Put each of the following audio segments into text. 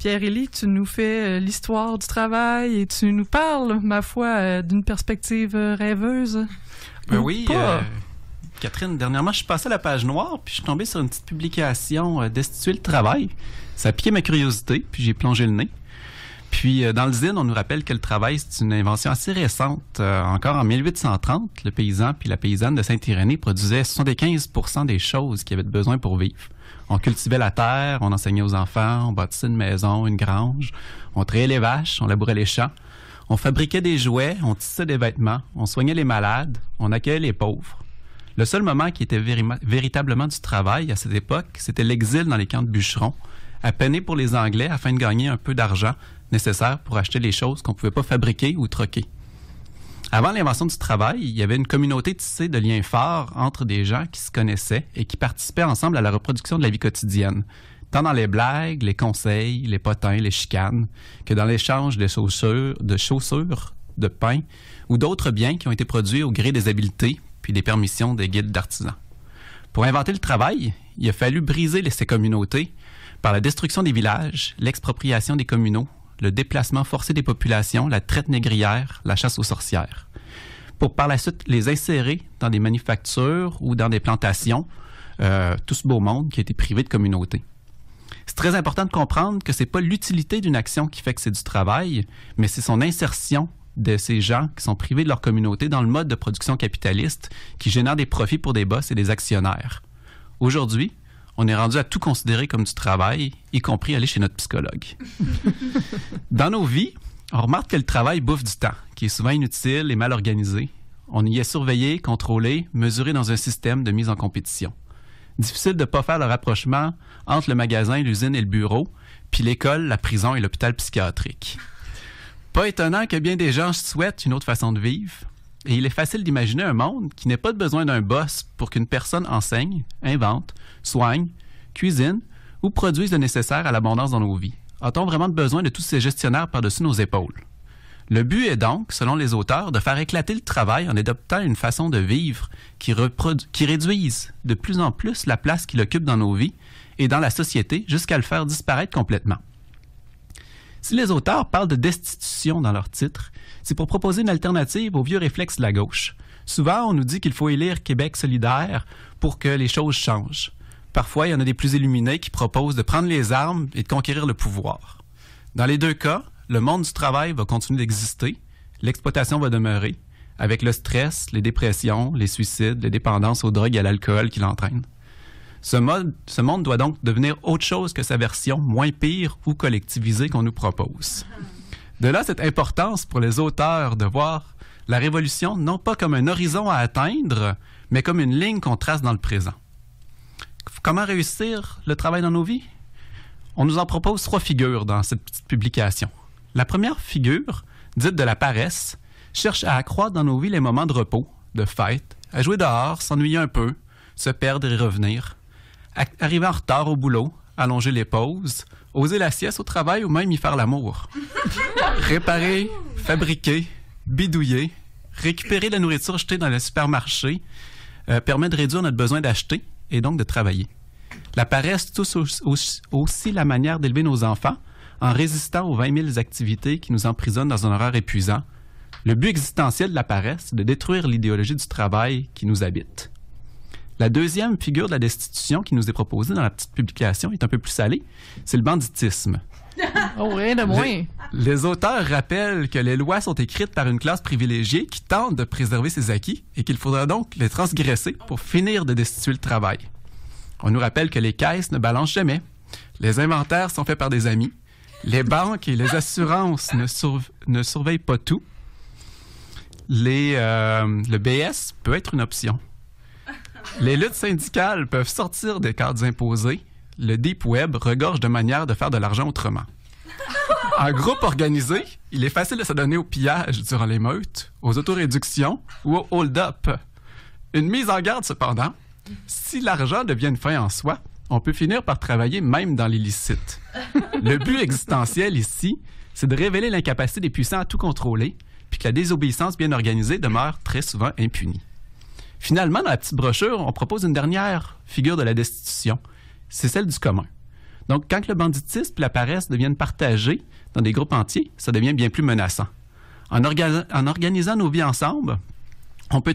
Pierre-Élie, tu nous fais l'histoire du travail et tu nous parles, ma foi, d'une perspective rêveuse. Oui, Catherine, dernièrement, je suis passé à la page noire, puis je suis tombé sur une petite publication Destituer le travail. Ça a piqué ma curiosité, puis j'ai plongé le nez. Puis, dans le zine, on nous rappelle que le travail, c'est une invention assez récente. Encore en 1830, le paysan puis la paysanne de Saint-Irénée produisaient 75% des choses qu'ils avaient besoin pour vivre. On cultivait la terre, on enseignait aux enfants, on bâtissait une maison, une grange, on trayait les vaches, on labourait les champs, on fabriquait des jouets, on tissait des vêtements, on soignait les malades, on accueillait les pauvres. Le seul moment qui était véritablement du travail à cette époque, c'était l'exil dans les camps de bûcherons, à peiner pour les Anglais afin de gagner un peu d'argent nécessaire pour acheter les choses qu'on ne pouvait pas fabriquer ou troquer. Avant l'invention du travail, il y avait une communauté tissée de liens forts entre des gens qui se connaissaient et qui participaient ensemble à la reproduction de la vie quotidienne, tant dans les blagues, les conseils, les potins, les chicanes, que dans l'échange de chaussures, de pain ou d'autres biens qui ont été produits au gré des habiletés puis des permissions des guildes d'artisans. Pour inventer le travail, il a fallu briser ces communautés par la destruction des villages, l'expropriation des communaux, le déplacement forcé des populations, la traite négrière, la chasse aux sorcières. Pour par la suite les insérer dans des manufactures ou dans des plantations, tout ce beau monde qui a été privé de communauté. C'est très important de comprendre que c'est pas l'utilité d'une action qui fait que c'est du travail, mais c'est son insertion de ces gens qui sont privés de leur communauté dans le mode de production capitaliste qui génère des profits pour des boss et des actionnaires. Aujourd'hui, on est rendu à tout considérer comme du travail, y compris aller chez notre psychologue. Dans nos vies, on remarque que le travail bouffe du temps, qui est souvent inutile et mal organisé. On y est surveillé, contrôlé, mesuré dans un système de mise en compétition. Difficile de ne pas faire le rapprochement entre le magasin, l'usine et le bureau, puis l'école, la prison et l'hôpital psychiatrique. Pas étonnant que bien des gens souhaitent une autre façon de vivre. Et il est facile d'imaginer un monde qui n'ait pas besoin d'un boss pour qu'une personne enseigne, invente, soigne, cuisine ou produise le nécessaire à l'abondance dans nos vies. A-t-on vraiment besoin de tous ces gestionnaires par-dessus nos épaules? Le but est donc, selon les auteurs, de faire éclater le travail en adoptant une façon de vivre qui réduise de plus en plus la place qu'il occupe dans nos vies et dans la société jusqu'à le faire disparaître complètement. Si les auteurs parlent de destitution dans leur titre, c'est pour proposer une alternative aux vieux réflexes de la gauche. Souvent, on nous dit qu'il faut élire Québec solidaire pour que les choses changent. Parfois, il y en a des plus illuminés qui proposent de prendre les armes et de conquérir le pouvoir. Dans les deux cas, le monde du travail va continuer d'exister, l'exploitation va demeurer, avec le stress, les dépressions, les suicides, les dépendances aux drogues et à l'alcool qui l'entraînent. Ce monde doit donc devenir autre chose que sa version moins pire ou collectivisée qu'on nous propose. De là cette importance pour les auteurs de voir la révolution non pas comme un horizon à atteindre, mais comme une ligne qu'on trace dans le présent. Comment réussir le travail dans nos vies? On nous en propose 3 figures dans cette petite publication. La première figure, dite de la paresse, cherche à accroître dans nos vies les moments de repos, de fête, à jouer dehors, s'ennuyer un peu, se perdre et revenir, arriver en retard au boulot, allonger les pauses, oser la sieste au travail ou même y faire l'amour. Réparer, fabriquer, bidouiller, récupérer la nourriture jetée dans le supermarché permet de réduire notre besoin d'acheter et donc de travailler. La paresse touche aussi la manière d'élever nos enfants en résistant aux 20 000 activités qui nous emprisonnent dans un horaire épuisant. Le but existentiel de la paresse, c'est de détruire l'idéologie du travail qui nous habite. La deuxième figure de la destitution qui nous est proposée dans la petite publication est un peu plus salée, c'est le banditisme. Oh, rien de moins. Les auteurs rappellent que les lois sont écrites par une classe privilégiée qui tente de préserver ses acquis et qu'il faudra donc les transgresser pour finir de destituer le travail. On nous rappelle que les caisses ne balancent jamais, les inventaires sont faits par des amis, les banques et les assurances ne surveillent pas tout, le BS peut être une option. Les luttes syndicales peuvent sortir des cadres imposés. Le Deep Web regorge de manières de faire de l'argent autrement. En groupe organisé, il est facile de se donner au pillage durant l'émeute, aux autoréductions ou au hold-up. Une mise en garde cependant, si l'argent devient une fin en soi, on peut finir par travailler même dans l'illicite. Le but existentiel ici, c'est de révéler l'incapacité des puissants à tout contrôler, puis que la désobéissance bien organisée demeure très souvent impunie. Finalement, dans la petite brochure, on propose une dernière figure de la destitution. C'est celle du commun. Donc, quand le banditisme et la paresse deviennent partagés dans des groupes entiers, ça devient bien plus menaçant. En organisant nos vies ensemble, on peut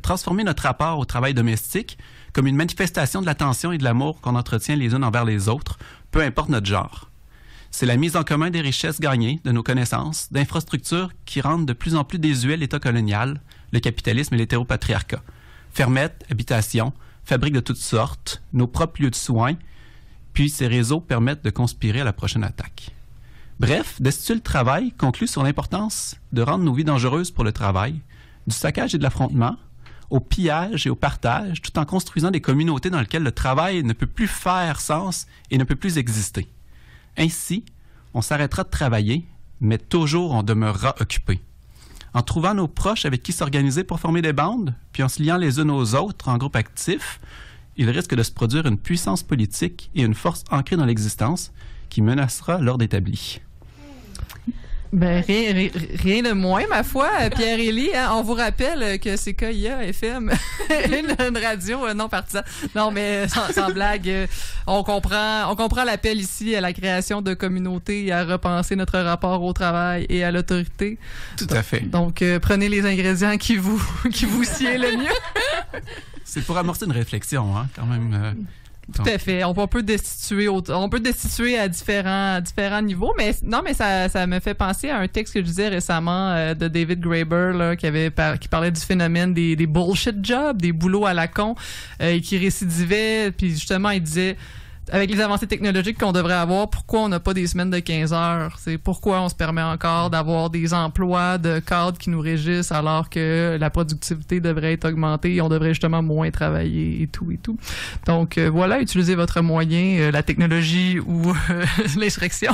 transformer notre rapport au travail domestique comme une manifestation de l'attention et de l'amour qu'on entretient les unes envers les autres, peu importe notre genre. C'est la mise en commun des richesses gagnées, de nos connaissances, d'infrastructures qui rendent de plus en plus désuet l'État colonial, le capitalisme et l'hétéropatriarcat. Fermettes, habitations, fabriques de toutes sortes, nos propres lieux de soins, puis ces réseaux permettent de conspirer à la prochaine attaque. Bref, Destituer le travail conclut sur l'importance de rendre nos vies dangereuses pour le travail, du saccage et de l'affrontement, au pillage et au partage, tout en construisant des communautés dans lesquelles le travail ne peut plus faire sens et ne peut plus exister. Ainsi, on s'arrêtera de travailler, mais toujours on demeurera occupé. En trouvant nos proches avec qui s'organiser pour former des bandes, puis en se liant les unes aux autres en groupe actif, il risque de se produire une puissance politique et une force ancrée dans l'existence qui menacera l'ordre établi. Ben, rien de moins, ma foi, Pierre-Élie. Hein, on vous rappelle que c'est KIA FM, une radio non partisane. Non, mais sans blague, on comprend l'appel ici à la création de communautés et à repenser notre rapport au travail et à l'autorité. Tout à fait. Donc, prenez les ingrédients qui vous sied le mieux. C'est pour amorcer une réflexion, hein, quand même. Tout à fait. On peut destituer à différents niveaux, mais non, mais ça me fait penser à un texte que je disais récemment de David Graeber là, qui parlait du phénomène des bullshit jobs, des boulots à la con, et qui récidivaient. Puis justement, il disait, avec les avancées technologiques qu'on devrait avoir, pourquoi on n'a pas des semaines de 15 heures? C'est pourquoi on se permet encore d'avoir des emplois de cadres qui nous régissent alors que la productivité devrait être augmentée et on devrait justement moins travailler et tout et tout. Donc voilà, utilisez votre moyen, la technologie ou l'insurrection.